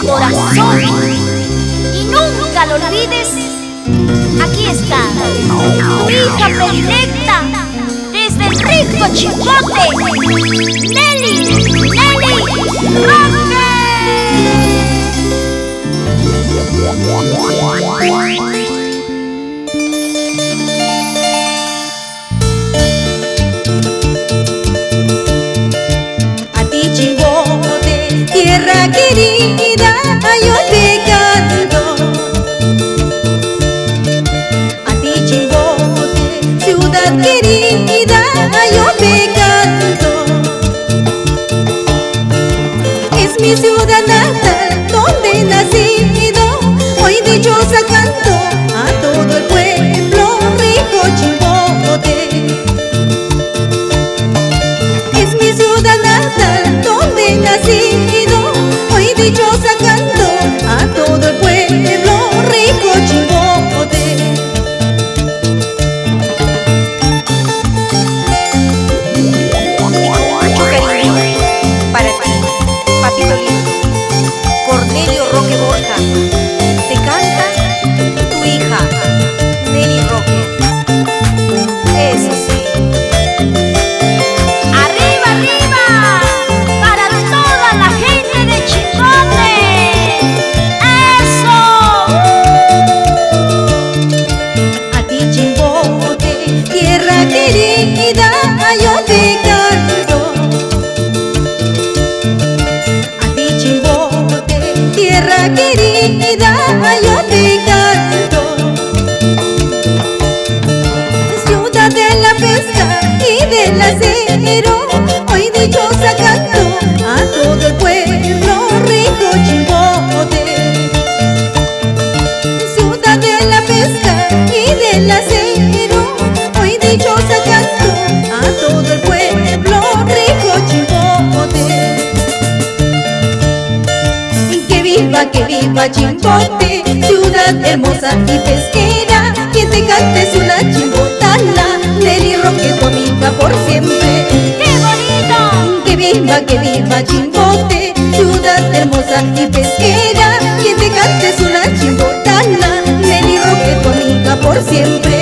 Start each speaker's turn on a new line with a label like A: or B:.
A: corazón. Y nunca lo olvides, aquí está tu hija predilecta desde el rico Chimbote, Nelly Roque.
B: A ti, Chimbote, tierra querida, yo te canto. A ti, Chimbote, ciudad querida, yo te canto. Es mi ciudad natal, donde he nacido. Hoy dichosa canto a todo el pueblo rico Chimbote. Es mi ciudad natal, donde he nacido. Hoy dichosa canto a todo el pueblo rico Chimbote.
C: Mucho cariño para ti, papito lindo, Cornelio Roque Borja. Te canta tu hija, Nelly Roque. Eso sí.
A: Arriba, arriba, para toda la gente de Chimbote. ¡Eso!
B: A ti, Chimbote, tierra querida, yo te canto. A ti, Chimbote, tierra querida, yo te canto. Ciudad de la pesca y del acero, hoy dichosa canto a todo el pueblo rico Chimbote. Ciudad de la pesca y del acero, hoy dichosa canto a todo el pueblo rico Chimbote. Que viva Chimbote, ciudad hermosa y pesquera. Quien te cante es una chimbotana, Nelly Roque, tu amiga por siempre.
A: ¡Qué bonito!
B: Que viva Chimbote, ciudad hermosa y pesquera. Quien te cante es una chimbotana, Nelly Roque, tu amiga por siempre.